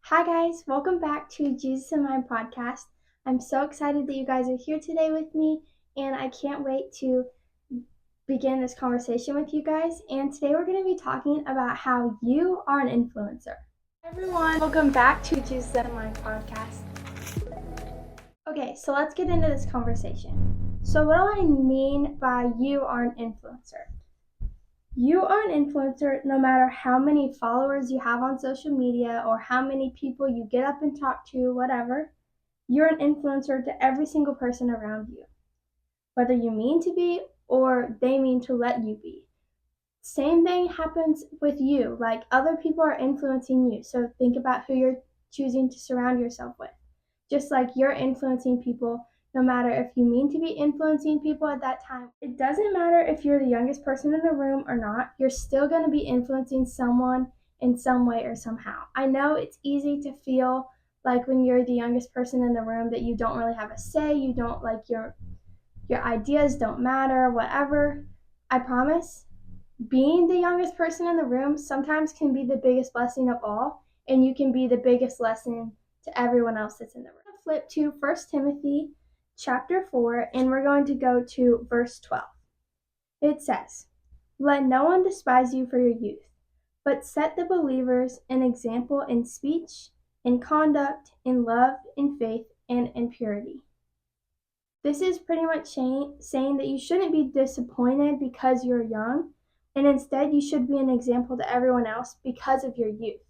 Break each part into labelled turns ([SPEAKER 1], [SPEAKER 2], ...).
[SPEAKER 1] Hi, guys. Welcome back to Jesus in My podcast. I'm so excited that you guys are here today with me, and I can't wait to begin this conversation with you guys. And today we're going to be talking about how you are an influencer. Hi, everyone. Welcome back to Jesus in My podcast. Okay, so let's get into this conversation. So, what do I mean by you are an influencer? You are an influencer no matter how many followers you have on social media or how many people you get up and talk to, whatever. You're an influencer to every single person around you, whether you mean to be or they mean to let you be. Same thing happens with you, like other people are influencing you. So think about who you're choosing to surround yourself with. Just like you're influencing people, no matter if you mean to be influencing people at that time. It doesn't matter if you're the youngest person in the room or not, you're still going to be influencing someone in some way or somehow. I know it's easy to feel like when you're the youngest person in the room that you don't really have a say, you don't like your ideas don't matter, whatever. I promise being the youngest person in the room sometimes can be the biggest blessing of all, and you can be the biggest lesson to everyone else that's in the room. Flip to 1 Timothy chapter 4, and we're going to go to verse 12. It says, "Let no one despise you for your youth, but set the believers an example in speech, in conduct, in love, in faith, and in purity." This is pretty much saying that you shouldn't be disappointed because you're young, and instead you should be an example to everyone else because of your youth.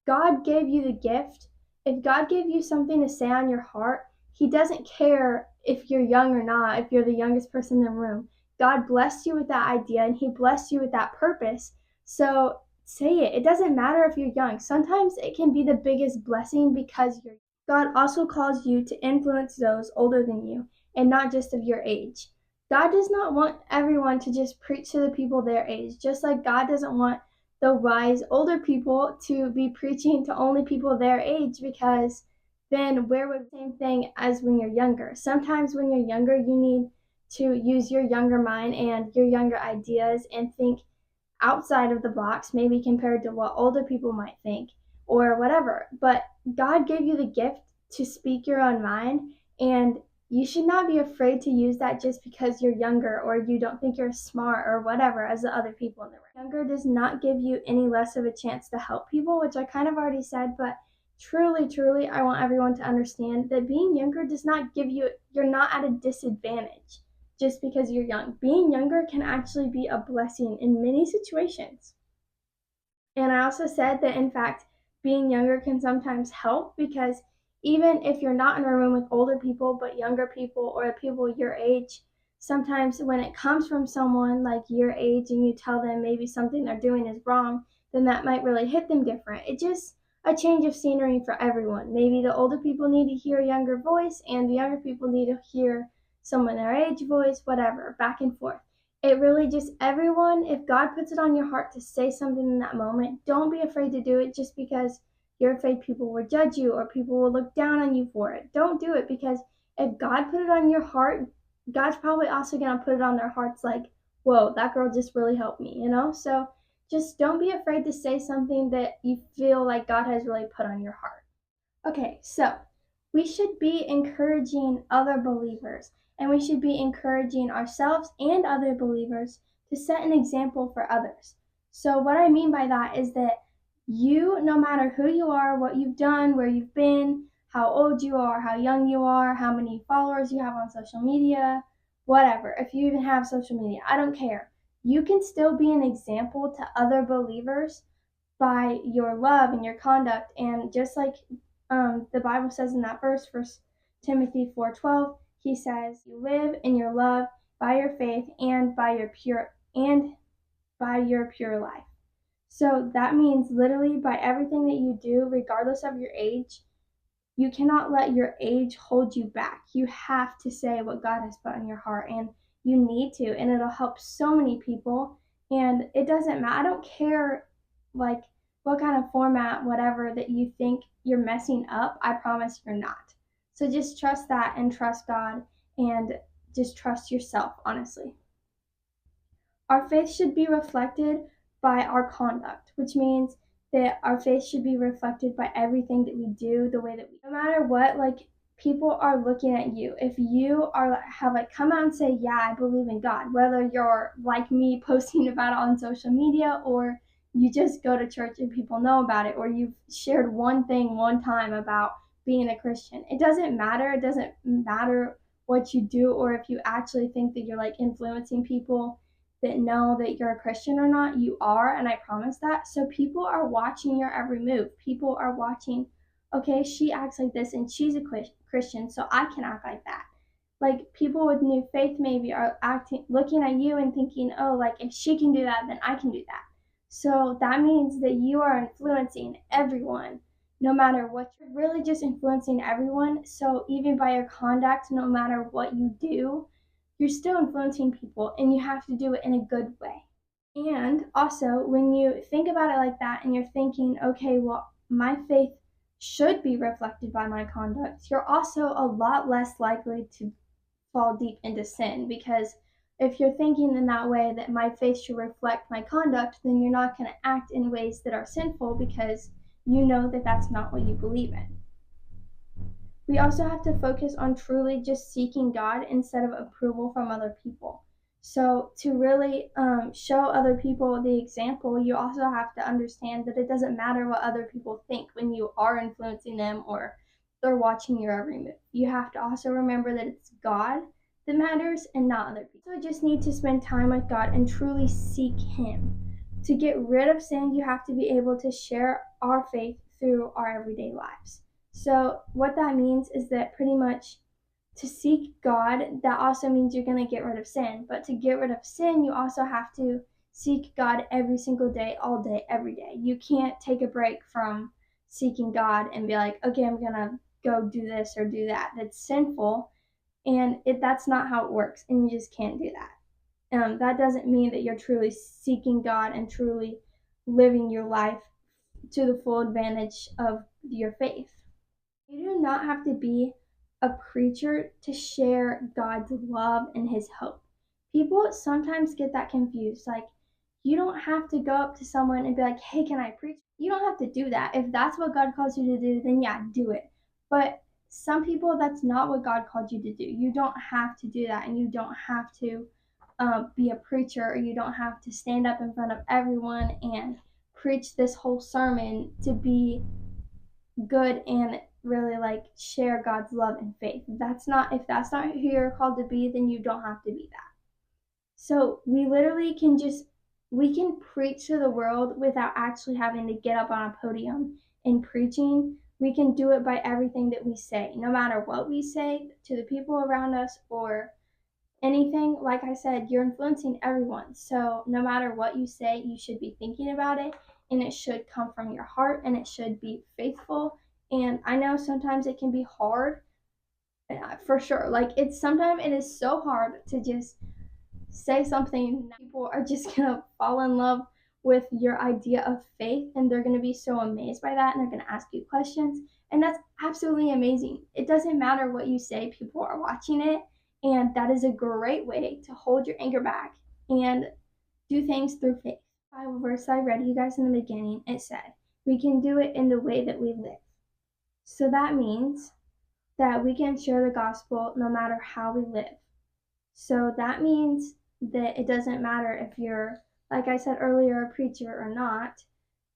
[SPEAKER 1] God gave you the gift. If God gave you something to say on your heart, He doesn't care if you're young or not, if you're the youngest person in the room. God blessed you with that idea and He blessed you with that purpose. So say it. It doesn't matter if you're young. Sometimes it can be the biggest blessing because you're. God also calls you to influence those older than you and not just of your age. God does not want everyone to just preach to the people their age, just like God doesn't want the wise older people to be preaching to only people their age, because then where would the same thing as when you're younger? Sometimes when you're younger, you need to use your younger mind and your younger ideas and think outside of the box, maybe compared to what older people might think or whatever. But God gave you the gift to speak your own mind, and you should not be afraid to use that just because you're younger or you don't think you're smart or whatever as the other people in the room. Younger does not give you any less of a chance to help people, which I kind of already said, but truly, I want everyone to understand that being younger does not give you, you're not at a disadvantage just because you're young. Being younger can actually be a blessing in many situations. And I also said that, in fact, being younger can sometimes help because even if you're not in a room with older people, but younger people or people your age, sometimes when it comes from someone like your age and you tell them maybe something they're doing is wrong, then that might really hit them different. It just a change of scenery for everyone. Maybe the older people need to hear a younger voice and the younger people need to hear someone their age voice, whatever, back and forth. It really just everyone, if God puts it on your heart to say something in that moment, don't be afraid to do it just because you're afraid people will judge you or people will look down on you for it. Don't do it, because if God put it on your heart, God's probably also going to put it on their hearts like, whoa, that girl just really helped me, you know? So just don't be afraid to say something that you feel like God has really put on your heart. Okay, so we should be encouraging other believers, and we should be encouraging ourselves and other believers to set an example for others. So what I mean by that is that you, no matter who you are, what you've done, where you've been, how old you are, how young you are, how many followers you have on social media, whatever, if you even have social media, I don't care. You can still be an example to other believers by your love and your conduct. And just like the Bible says in that verse, 1 Timothy 4:12, he says, "You live in your love by your faith and by your pure life." So that means literally by everything that you do, regardless of your age, you cannot let your age hold you back. You have to say what God has put in your heart, and you need to, and it'll help so many people. And it doesn't matter. I don't care like what kind of format, whatever that you think you're messing up. I promise you're not. So just trust that and trust God and just trust yourself, honestly. Our faith should be reflected by our conduct, which means that our faith should be reflected by everything that we do, the way that we, no matter what, like, people are looking at you. If you have come out and say, yeah, I believe in God, whether you're like me posting about it on social media, or you just go to church and people know about it, or you've shared one thing one time about being a Christian. It doesn't matter. It doesn't matter what you do, or if you actually think that you're like influencing people that know that you're a Christian or not. You are, and I promise that. So people are watching your every move. People are watching, okay, she acts like this and she's a Christian, so I can act like that. Like, people with new faith maybe are looking at you and thinking, oh, like, if she can do that, then I can do that. So that means that you are influencing everyone, no matter what. You're really just influencing everyone. So even by your conduct, no matter what you do, you're still influencing people, and you have to do it in a good way. And also, when you think about it like that and you're thinking, okay, well, my faith should be reflected by my conduct, you're also a lot less likely to fall deep into sin, because if you're thinking in that way, that my faith should reflect my conduct, then you're not going to act in ways that are sinful, because you know that that's not what you believe in. We also have to focus on truly just seeking God instead of approval from other people. So, to really show other people the example, you also have to understand that it doesn't matter what other people think when you are influencing them or they're watching your every move. You have to also remember that it's God that matters and not other people. So, I just need to spend time with God and truly seek Him. To get rid of sin, you have to be able to share our faith through our everyday lives. So what that means is that pretty much to seek God, that also means you're going to get rid of sin. But to get rid of sin, you also have to seek God every single day, all day, every day. You can't take a break from seeking God and be like, okay, I'm going to go do this or do that. That's sinful, and that's not how it works, and you just can't do that. That doesn't mean that you're truly seeking God and truly living your life to the full advantage of your faith. You do not have to be a preacher to share God's love and His hope. People sometimes get that confused. Like, you don't have to go up to someone and be like, hey, can I preach? You don't have to do that. If that's what God calls you to do, then yeah, do it. But some people, that's not what God called you to do. You don't have to do that, and you don't have to be a preacher, or you don't have to stand up in front of everyone and preach this whole sermon to be good and really like share God's love and faith. If that's not who you're called to be, then you don't have to be that. So we literally we can preach to the world without actually having to get up on a podium and preaching. We can do it by everything that we say, no matter what we say to the people around us or anything. Like I said, you're influencing everyone. So no matter what you say, you should be thinking about it, and it should come from your heart, and it should be faithful. And I know sometimes it can be hard, for sure. Like, sometimes it is so hard to just say something that people are just gonna fall in love with your idea of faith, and they're gonna be so amazed by that, and they're gonna ask you questions, and that's absolutely amazing. It doesn't matter what you say, people are watching it, and that is a great way to hold your anger back and do things through faith. The Bible verse I read you guys in the beginning, it said, we can do it in the way that we live. So that means that we can share the gospel no matter how we live. So that means that it doesn't matter if you're, like I said earlier, a preacher or not,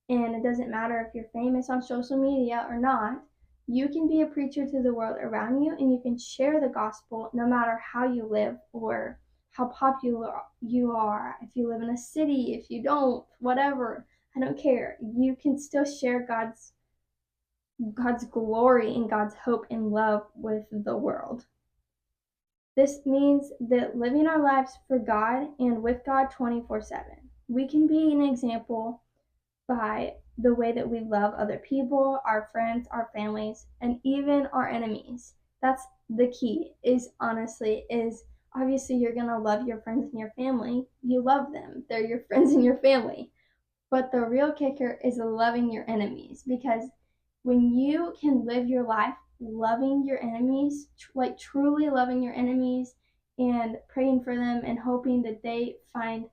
[SPEAKER 1] and it doesn't matter if you're famous on social media or not. You can be a preacher to the world around you, and you can share the gospel no matter how you live or how popular you are. If you live in a city, if you don't, whatever, I don't care. You can still share God's glory and God's hope and love with the world. This means that living our lives for God and with God 24/7. We can be an example by the way that we love other people, our friends, our families, and even our enemies. That's the key, is obviously you're going to love your friends and your family. You love them. They're your friends and your family. But the real kicker is loving your enemies, because when you can live your life loving your enemies, like truly loving your enemies and praying for them and hoping that they find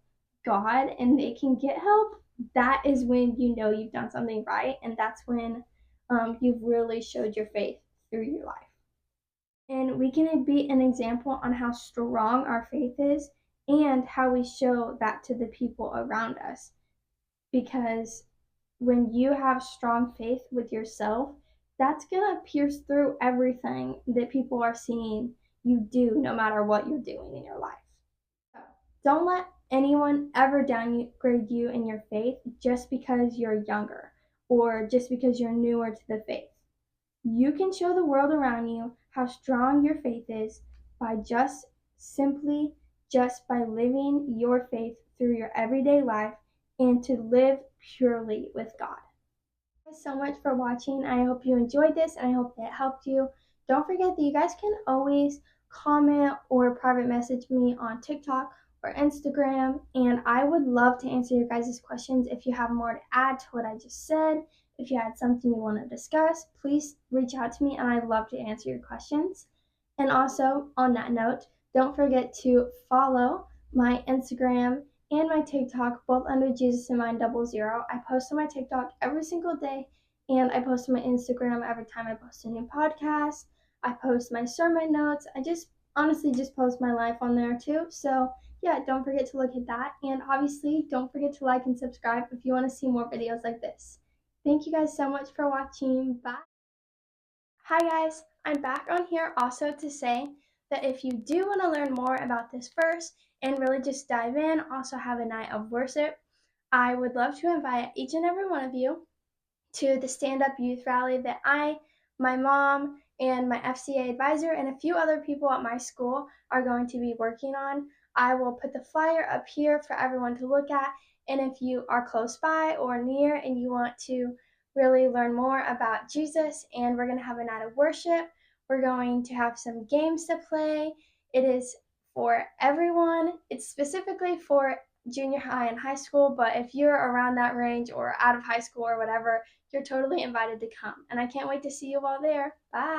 [SPEAKER 1] God and they can get help, that is when you know you've done something right, and that's when you've really showed your faith through your life. And we can be an example on how strong our faith is and how we show that to the people around us. Because when you have strong faith with yourself, that's going to pierce through everything that people are seeing you do, no matter what you're doing in your life. So don't let anyone ever downgrade you in your faith just because you're younger or just because you're newer to the faith. You can show the world around you how strong your faith is by just by living your faith through your everyday life and to live purely with God. Thank you so much for watching. I hope you enjoyed this and I hope it helped you. Don't forget that you guys can always comment or private message me on TikTok or Instagram, and I would love to answer your guys' questions. If you have more to add to what I just said, if you had something you want to discuss, please reach out to me and I'd love to answer your questions. And also, on that note, don't forget to follow my Instagram and my TikTok, both under Jesus in Mind 00. I post on my TikTok every single day, and I post on my Instagram every time I post a new podcast. I post my sermon notes. I just honestly just post my life on there too. So yeah, don't forget to look at that. And obviously, don't forget to like and subscribe if you want to see more videos like this. Thank you guys so much for watching. Bye. Hi guys, I'm back on here also to say that if you do want to learn more about this verse and really just dive in, also have a night of worship, I would love to invite each and every one of you to the Stand Up Youth Rally that my mom, and my FCA advisor, and a few other people at my school are going to be working on. I will put the flyer up here for everyone to look at, and if you are close by or near and you want to really learn more about Jesus, and we're going to have a night of worship, we're going to have some games to play. It is for everyone. It's specifically for junior high and high school, but if you're around that range or out of high school or whatever, you're totally invited to come. And I can't wait to see you all there. Bye.